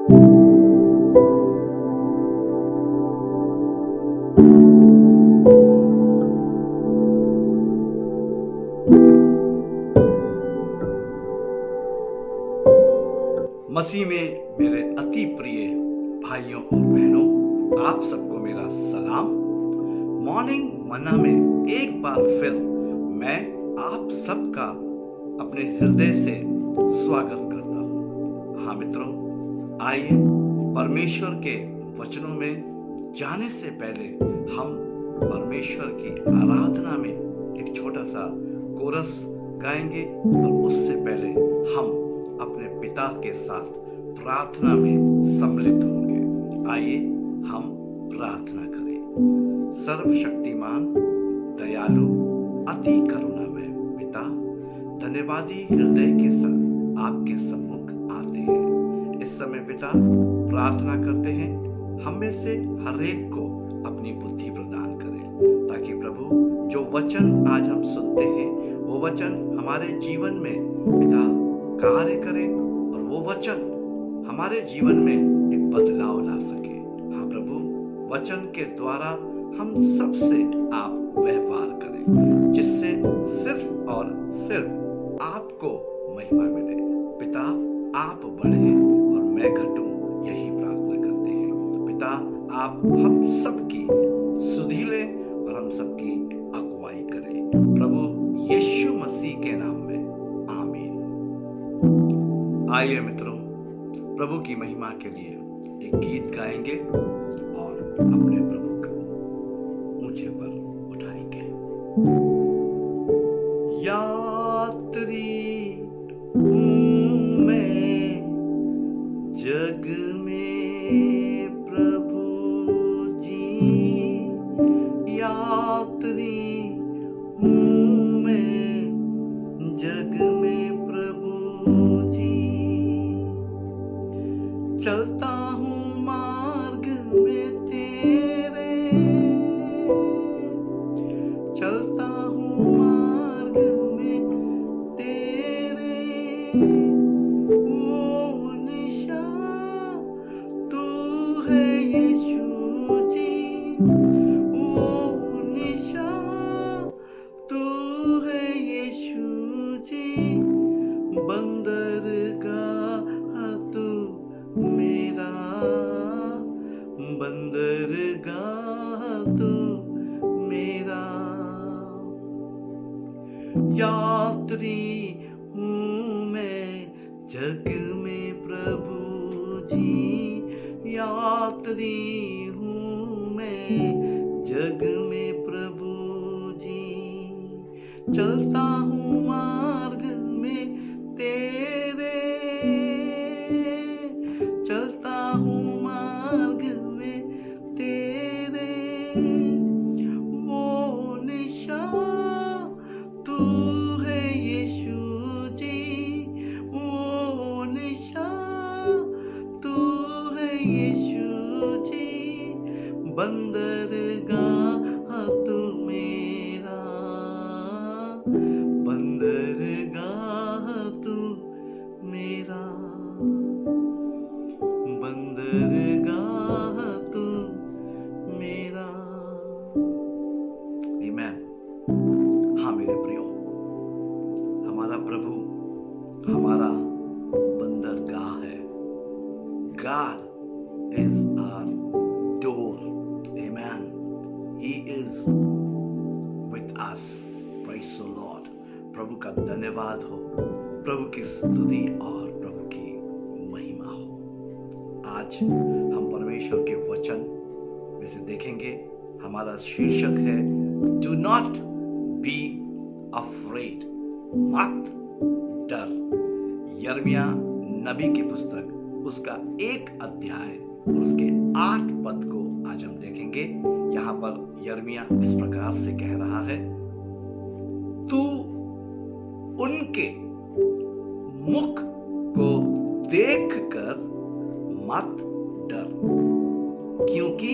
मसीह में मेरे अति प्रिय भाइयों और बहनों, आप सबको मेरा सलाम। मॉर्निंग मन्ना में एक बार फिर मैं आप सबका अपने हृदय से स्वागत करता हूँ। हाँ मित्रों, आइए परमेश्वर के वचनों में जाने से पहले हम परमेश्वर की आराधना में एक छोटा सा कोरस गाएंगे और उससे पहले हम अपने पिता के साथ प्रार्थना में सम्मिलित होंगे। आइए हम प्रार्थना करें। सर्वशक्तिमान, दयालु, अति करुणामय पिता, धन्यवादी हृदय के साथ आपके सम्मुख आते हैं। इस समय पिता प्रार्थना करते हैं, हम में से हर एक को अपनी बुद्धि प्रदान करें, ताकि प्रभु जो वचन आज हम सुनते हैं वो वचन हमारे जीवन में पिता कार्य करें और वो वचन हमारे जीवन में एक बदलाव ला सके। हाँ प्रभु, वचन के द्वारा हम सबसे आप व्यवहार करें, जिससे सिर्फ और सिर्फ आपको महिमा मिले। पिता, आप बढ़े और मैं घटूं, यही प्रार्थना करते हैं। पिता, आप हम सबकी सुधि लें और हम सबकी अगुवाई करें, प्रभु यीशु मसीह के नाम में, आमीन। आइए मित्रों, प्रभु की महिमा के लिए एक गीत गाएंगे और अपने प्रभु को ऊंचे पर उठाएंगे। यात्री हूँ मैं जग में प्रभु जी, यात्री हूँ मैं जग में प्रभु जी, चलता हूँ मार्ग में तेरे, चलता हूँ मार्ग में तेरे, वो निशान तू है यीशु जी, वो निशान तू है यीशु जी, बंदरगाह तू मेरा, बंदरगाह तू मेरा, यात्री हूँ मैं जग में प्रभु जी, यात्री हूँ मैं जग में प्रभु जी, चलता हूँ मार्ग में तेरे, चलता हूँ मार्ग में तेरे, वो निशान तू है यीशु जी, वो निशान तू है यीशु जी, बंदरगाह तू मेरा, बंदरगाह तू मेरा, बंदरगाह तू मेरा। आमीन। हाँ मेरे प्रियो, हमारा प्रभु हमारा बंदरगाह है। God is our door. Amen. He is with us. Praise the Lord. प्रभु का धन्यवाद हो, प्रभु की स्तुति और प्रभु की महिमा हो। आज हम परमेश्वर के वचन में से देखेंगे। हमारा शीर्षक है डू नॉट बी अफ्रेड, मत डर। यिर्मयाह नबी की पुस्तक उसका 1 अध्याय उसके 8 पद को आज हम देखेंगे। यहाँ पर यिर्मयाह इस प्रकार से कह रहा है, तू उनके मुख को देखकर मत डर, क्योंकि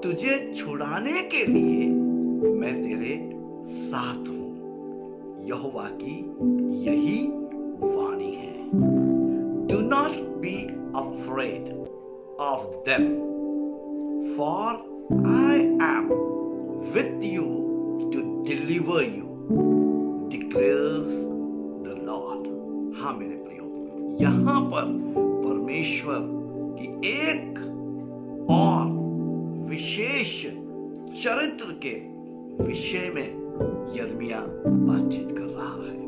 तुझे छुड़ाने के लिए मैं तेरे साथ हूं। यहोवा की यही वाणी है। Do not B afraid of them, for I am with you to deliver you, declares the Lord. हाँ मेरे प्रियो, यहां पर परमेश्वर की एक और विशेष चरित्र के विषय में यिर्मयाह बातचीत कर रहा है।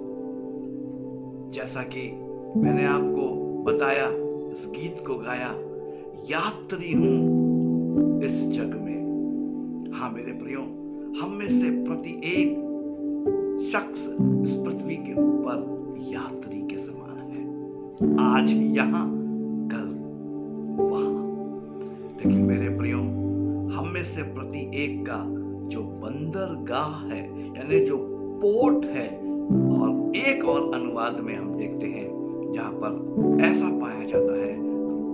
जैसा कि मैंने आपको बताया, इस गीत को गाया, यात्री हूं इस जग में। हाँ मेरे प्रियो, हम में से प्रति एक शख्स इस पृथ्वी के ऊपर यात्री के समान है, आज यहां कल वहां। लेकिन मेरे प्रियो, हम में से प्रति एक का जो बंदरगाह है, यानी जो पोर्ट है, और एक और अनुवाद में हम देखते हैं जहां पर ऐसा पाया जाता है,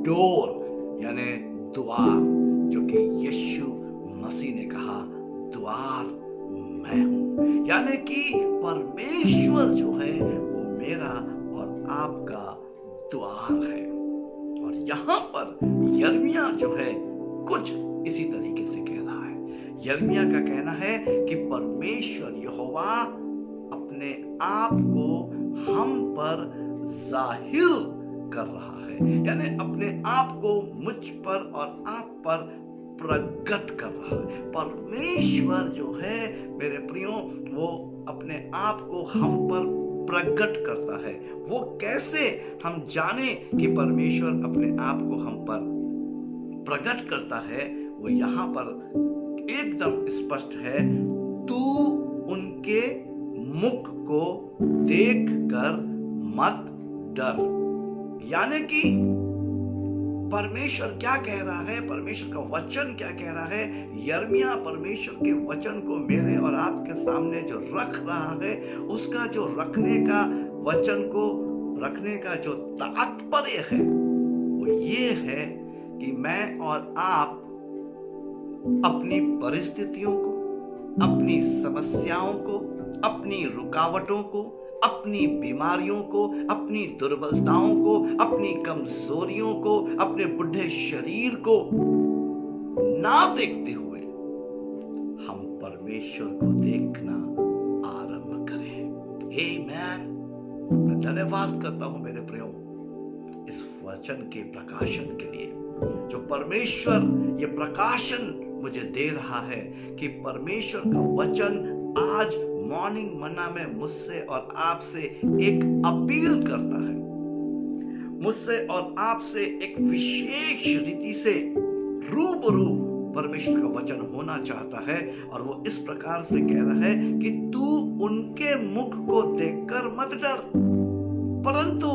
डोर यानी द्वार, जो कि यीशु मसीह ने कहा, द्वार मैं हूं। यानी कि परमेश्वर जो है वो मेरा और आपका द्वार है। और यहां पर यिर्मयाह जो है कुछ इसी तरीके से कह रहा है। यिर्मयाह का कहना है कि परमेश्वर यहोवा अपने आप को हम पर जाहिर कर रहा है, यानी अपने आप को मुझ पर और आप पर प्रकट कर रहा है। परमेश्वर जो है मेरे प्रियो, वो अपने आप को हम पर प्रकट करता है। वो कैसे हम जाने कि परमेश्वर अपने आप को हम पर प्रकट करता है, वो यहां पर एकदम स्पष्ट है। तू उनके मुख को देखकर मत डर। यानी कि परमेश्वर क्या कह रहा है, परमेश्वर का वचन क्या कह रहा है। यिर्मयाह परमेश्वर के वचन को मेरे और आपके सामने जो रख रहा है, उसका जो रखने का, वचन को रखने का जो तात्पर्य है, वो ये है कि मैं और आप अपनी परिस्थितियों को, अपनी समस्याओं को, अपनी रुकावटों को, अपनी बीमारियों को, अपनी दुर्बलताओं को, अपनी कमजोरियों को, अपने बुढ़े शरीर को ना देखते हुए हम परमेश्वर को देखना आरंभ करें। आमीन। मैं धन्यवाद करता हूं मेरे प्रियो इस वचन के प्रकाशन के लिए, जो परमेश्वर ये प्रकाशन मुझे दे रहा है कि परमेश्वर का वचन आज मॉर्निंग मन्ना में मुझसे और आपसे एक अपील करता है, मुझसे और आपसे एक विशेष रीति से रूबरू परमेश्वर का वचन होना चाहता है। और वो इस प्रकार से कह रहा है कि तू उनके मुख को देखकर मत डर, परंतु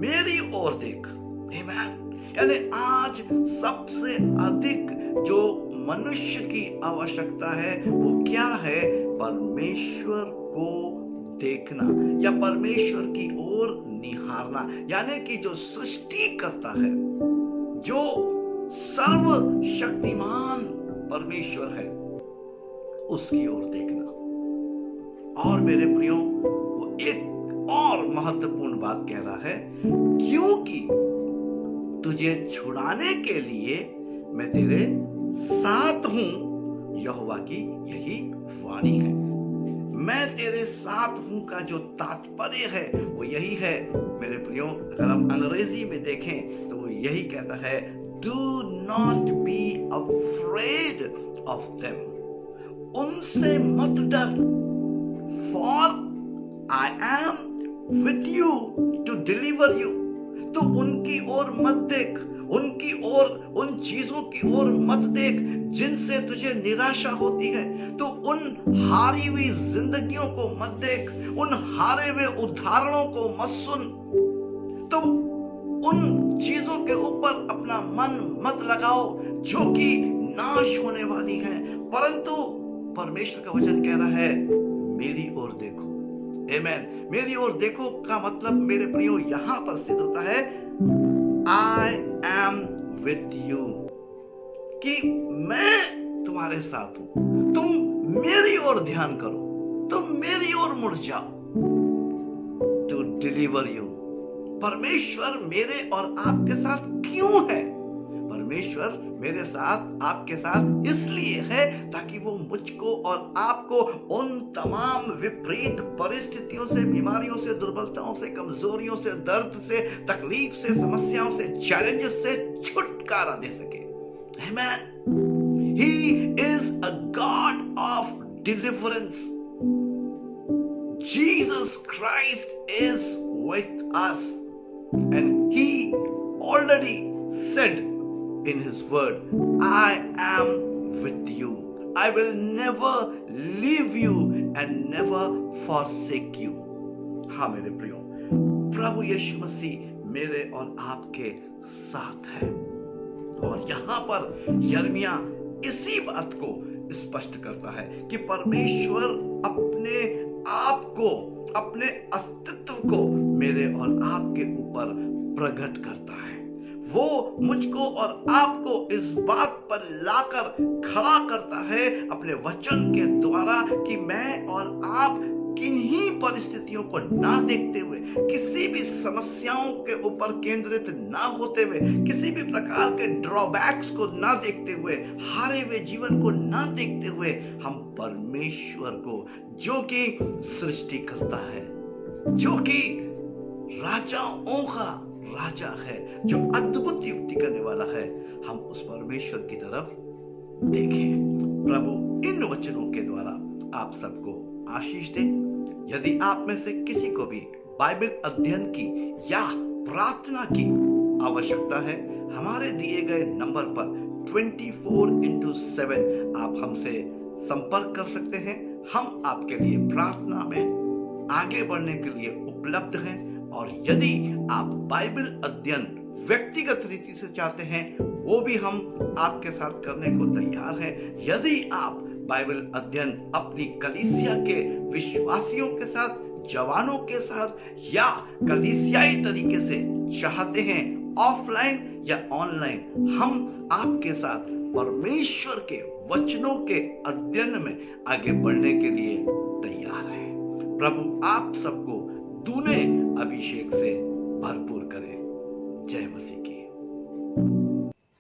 मेरी ओर देख। आमीन। यानी आज सबसे अधिक जो मनुष्य की आवश्यकता है वो क्या है? परमेश्वर को देखना या परमेश्वर की ओर निहारना। यानी कि जो सृष्टि करता है, जो सर्वशक्तिमान परमेश्वर है, उसकी ओर देखना। और मेरे प्रियो, वो एक और महत्वपूर्ण बात कह रहा है, क्योंकि तुझे छुड़ाने के लिए मैं तेरे साथ हूं, यहोवा की यही वाणी है। मैं तेरे साथ हूं का जो तात्पर्य है वो यही है मेरे प्रियो। अगर हम अंग्रेजी में देखें तो वो यही कहता है, do not be afraid of them, उनसे मत डर, for I am with you to deliver you. तो उनकी ओर मत देख, उनकी ओर, उन चीजों की ओर मत देख जिनसे तुझे निराशा होती है। तो उन हारी हुई जिंदगियों को मत देख, उन हारे हुए उदाहरणों को मत सुन। तो उन चीजों के ऊपर अपना मन मत लगाओ जो कि नाश होने वाली है, परंतु परमेश्वर का वचन कह रहा है, मेरी ओर देखो। आमीन। मेरी ओर देखो का मतलब मेरे प्रियो यहां पर सिद्ध होता है, आई एम विथ यू, कि मैं तुम्हारे साथ हूं। तुम मेरी ओर ध्यान करो, तुम मेरी ओर मुड़ जाओ, टू डिलीवर यू, परमेश्वर मेरे और आपके साथ क्यों है? परमेश्वर मेरे साथ आपके साथ इसलिए है ताकि वो मुझको और आपको उन तमाम विपरीत परिस्थितियों से, बीमारियों से, दुर्बलताओं से, कमजोरियों से, दर्द से, तकलीफ से, समस्याओं से, चैलेंजेस से छुटकारा दे सके। आमेन। He is a God of deliverance. Jesus Christ is with us, and he already said in his word, I am with you. I will never leave you and never forsake you. हाँ मेरे प्रियो, प्रभु यीशु मसीह मेरे और आपके साथ है। और यहाँ पर यिर्मयाह इसी बात को स्पष्ट करता है कि परमेश्वर अपने आप को, अपने अस्तित्व को मेरे और आपके ऊपर प्रकट करता है। वो मुझको और आपको इस बात पर लाकर खड़ा करता है अपने वचन के द्वारा कि मैं और आप किन्हीं परिस्थितियों को ना देखते हुए, किसी भी समस्याओं के ऊपर केंद्रित ना होते हुए, किसी भी प्रकार के ड्रॉबैक्स को ना देखते हुए, हारे हुए जीवन को ना देखते हुए, हम परमेश्वर को, जो कि सृष्टि करता है, जो कि राजाओं का राजा है, जो अद्भुत युक्ति करने वाला है, हम उस परमेश्वर की तरफ देखें। प्रभु इन वचनों के द्वारा आप सबको आशीष दे। यदि आप में से किसी को भी बाइबल अध्ययन की या प्रार्थना की आवश्यकता है, हमारे दिए गए नंबर पर 24/7 आप हमसे संपर्क कर सकते हैं। हम आपके लिए प्रार्थना में आगे बढ़ने के लिए उपलब्ध हैं। और यदि आप बाइबल अध्ययन व्यक्तिगत रीति से चाहते हैं, वो भी हम आपके साथ करने को तैयार हैं। यदि आप बाइबल अध्ययन अपनी कलीसिया के विश्वासियों के साथ, जवानों के साथ या कलीसियाई तरीके से चाहते हैं, ऑफलाइन या ऑनलाइन, हम आपके साथ परमेश्वर के वचनों के अध्ययन में आगे बढ़ने के लिए तैयार हैं। प्रभु आप सबको दूने अभिषेक से भरपूर करे। जय मसीह की।